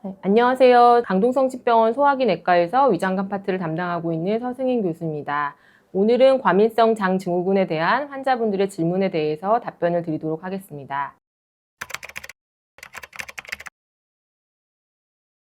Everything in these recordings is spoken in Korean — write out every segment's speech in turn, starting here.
네, 안녕하세요. 강동성심병원 소화기내과에서 위장관 파트를 담당하고 있는 서승인 교수입니다. 오늘은 과민성 장증후군에 대한 환자분들의 질문에 대해서 답변을 드리도록 하겠습니다.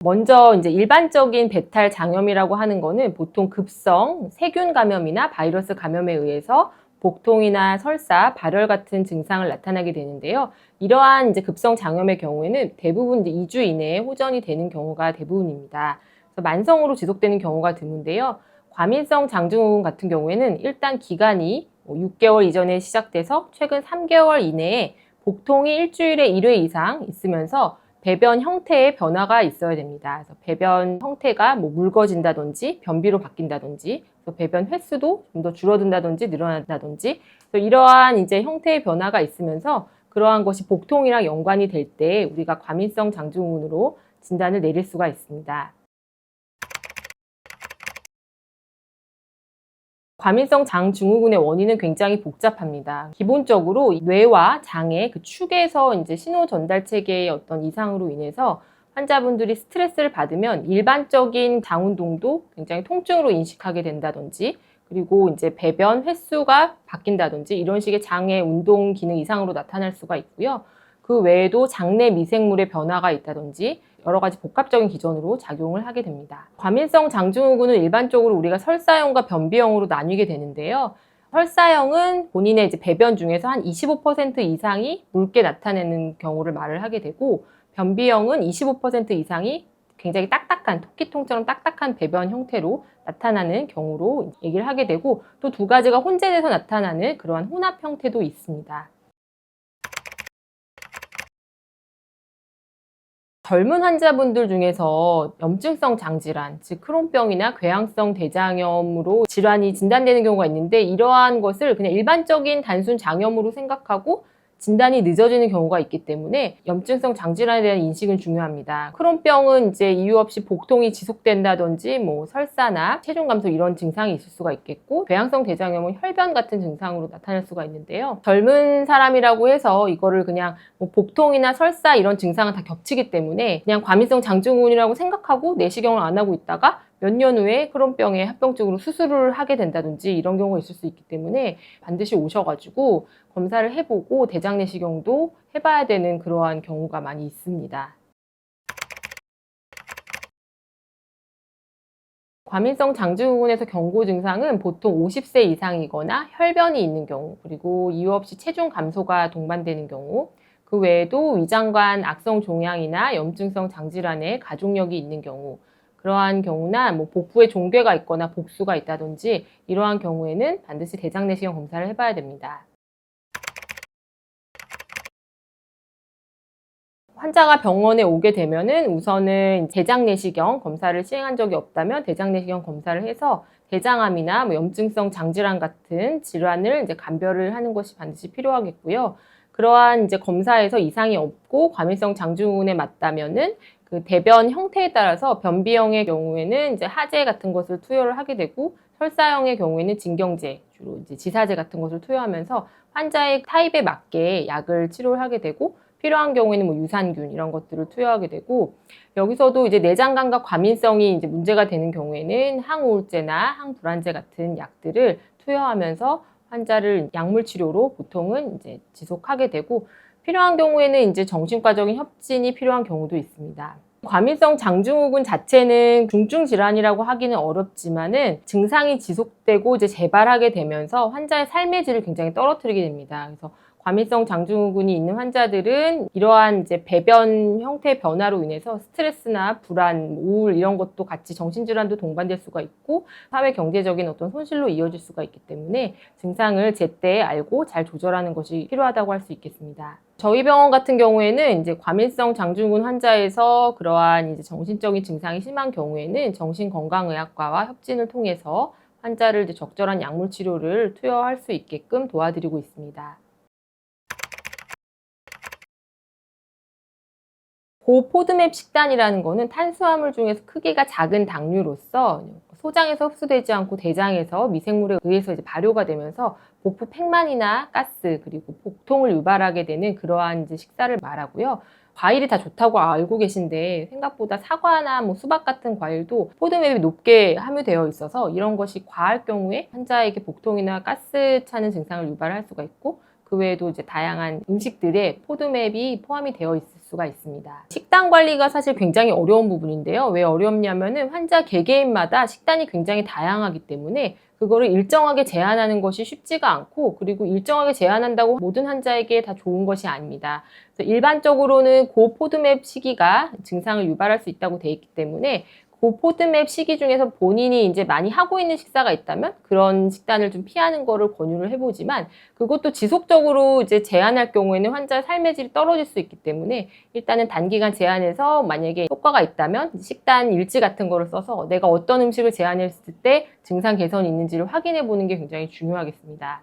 먼저 이제 일반적인 배탈 장염이라고 하는 거는 보통 급성 세균 감염이나 바이러스 감염에 의해서 복통이나 설사, 발열 같은 증상을 나타나게 되는데요. 이러한 이제 급성 장염의 경우에는 대부분 이제 2주 이내에 호전이 되는 경우가 대부분입니다. 그래서 만성으로 지속되는 경우가 드문데요. 과민성 장증후군 같은 경우에는 일단 기간이 6개월 이전에 시작돼서 최근 3개월 이내에 복통이 일주일에 1회 이상 있으면서 배변 형태의 변화가 있어야 됩니다. 그래서 배변 형태가 묽어진다든지 변비로 바뀐다든지 배변 횟수도 좀 더 줄어든다든지 늘어난다든지 이러한 이제 형태의 변화가 있으면서 그러한 것이 복통이랑 연관이 될 때 우리가 과민성 장증후군으로 진단을 내릴 수가 있습니다. 과민성 장증후군의 원인은 굉장히 복잡합니다. 기본적으로 뇌와 장의 그 축에서 이제 신호 전달 체계의 어떤 이상으로 인해서 환자분들이 스트레스를 받으면 일반적인 장 운동도 굉장히 통증으로 인식하게 된다든지, 그리고 이제 배변 횟수가 바뀐다든지 이런 식의 장의 운동 기능 이상으로 나타날 수가 있고요. 그 외에도 장내 미생물의 변화가 있다든지 여러 가지 복합적인 기전으로 작용을 하게 됩니다. 과민성 장증후군은 일반적으로 우리가 설사형과 변비형으로 나뉘게 되는데요. 설사형은 본인의 이제 배변 중에서 한 25% 이상이 묽게 나타내는 경우를 말을 하게 되고, 변비형은 25% 이상이 굉장히 딱딱한, 토끼통처럼 딱딱한 배변 형태로 나타나는 경우로 얘기를 하게 되고, 또 두 가지가 혼재돼서 나타나는 그러한 혼합 형태도 있습니다. 젊은 환자분들 중에서 염증성 장질환, 즉 크론병이나 궤양성 대장염으로 질환이 진단되는 경우가 있는데, 이러한 것을 그냥 일반적인 단순 장염으로 생각하고 진단이 늦어지는 경우가 있기 때문에 염증성 장질환에 대한 인식은 중요합니다. 크론병은 이제 이유 없이 복통이 지속된다든지 설사나 체중 감소 이런 증상이 있을 수가 있겠고, 궤양성 대장염은 혈변 같은 증상으로 나타날 수가 있는데요. 젊은 사람이라고 해서 이거를 그냥 복통이나 설사 이런 증상은 다 겹치기 때문에 그냥 과민성 장증후군이라고 생각하고 내시경을 안 하고 있다가 몇 년 후에 크론병에 합병증으로 수술을 하게 된다든지 이런 경우가 있을 수 있기 때문에 반드시 오셔가지고 검사를 해보고 대장 내시경도 해봐야 되는 그러한 경우가 많이 있습니다. 과민성 장증후군에서 경고 증상은 보통 50세 이상이거나 혈변이 있는 경우, 그리고 이유 없이 체중 감소가 동반되는 경우, 그 외에도 위장관 악성 종양이나 염증성 장질환에 가족력이 있는 경우, 그러한 경우나 복부에 종괴가 있거나 복수가 있다든지 이러한 경우에는 반드시 대장 내시경 검사를 해봐야 됩니다. 환자가 병원에 오게 되면은 우선은 대장 내시경 검사를 시행한 적이 없다면 대장 내시경 검사를 해서 대장암이나 염증성 장질환 같은 질환을 이제 감별을 하는 것이 반드시 필요하겠고요. 그러한 이제 검사에서 이상이 없고 과민성 장증후군에 맞다면은 그 대변 형태에 따라서 변비형의 경우에는 이제 하제 같은 것을 투여를 하게 되고, 설사형의 경우에는 진경제, 주로 이제 지사제 같은 것을 투여하면서 환자의 타입에 맞게 약을 치료를 하게 되고, 필요한 경우에는 유산균 이런 것들을 투여하게 되고, 여기서도 이제 내장감각 과민성이 이제 문제가 되는 경우에는 항우울제나 항불안제 같은 약들을 투여하면서 환자를 약물 치료로 보통은 이제 지속하게 되고, 필요한 경우에는 이제 정신과적인 협진이 필요한 경우도 있습니다. 과민성 장증후군 자체는 중증 질환이라고 하기는 어렵지만은 증상이 지속되고 이제 재발하게 되면서 환자의 삶의 질을 굉장히 떨어뜨리게 됩니다. 그래서 과민성 장증후군이 있는 환자들은 이러한 이제 배변 형태 변화로 인해서 스트레스나 불안, 우울 이런 것도 같이 정신질환도 동반될 수가 있고 사회 경제적인 어떤 손실로 이어질 수가 있기 때문에 증상을 제때 알고 잘 조절하는 것이 필요하다고 할 수 있겠습니다. 저희 병원 같은 경우에는 이제 과민성 장증후군 환자에서 그러한 이제 정신적인 증상이 심한 경우에는 정신건강의학과와 협진을 통해서 환자를 이제 적절한 약물 치료를 투여할 수 있게끔 도와드리고 있습니다. 고포드맵 식단이라는 거는 탄수화물 중에서 크기가 작은 당류로서 소장에서 흡수되지 않고 대장에서 미생물에 의해서 이제 발효가 되면서 복부 팽만이나 가스 그리고 복통을 유발하게 되는 그러한 이제 식사를 말하고요. 과일이 다 좋다고 알고 계신데 생각보다 사과나 뭐 수박 같은 과일도 포드맵이 높게 함유되어 있어서 이런 것이 과할 경우에 환자에게 복통이나 가스 차는 증상을 유발할 수가 있고, 그 외에도 이제 다양한 음식들에 포드맵이 포함이 되어 있을 수가 있습니다. 식단 관리가 사실 굉장히 어려운 부분인데요. 왜 어렵냐면은 환자 개개인마다 식단이 굉장히 다양하기 때문에 그거를 일정하게 제한하는 것이 쉽지가 않고, 그리고 일정하게 제한한다고 모든 환자에게 다 좋은 것이 아닙니다. 그래서 일반적으로는 고포드맵 시기가 증상을 유발할 수 있다고 되어 있기 때문에 그 포드맵 시기 중에서 본인이 이제 많이 하고 있는 식사가 있다면 그런 식단을 좀 피하는 거를 권유를 해보지만, 그것도 지속적으로 이제 제한할 경우에는 환자의 삶의 질이 떨어질 수 있기 때문에 일단은 단기간 제한해서 만약에 효과가 있다면 식단 일지 같은 거를 써서 내가 어떤 음식을 제한했을 때 증상 개선이 있는지를 확인해 보는 게 굉장히 중요하겠습니다.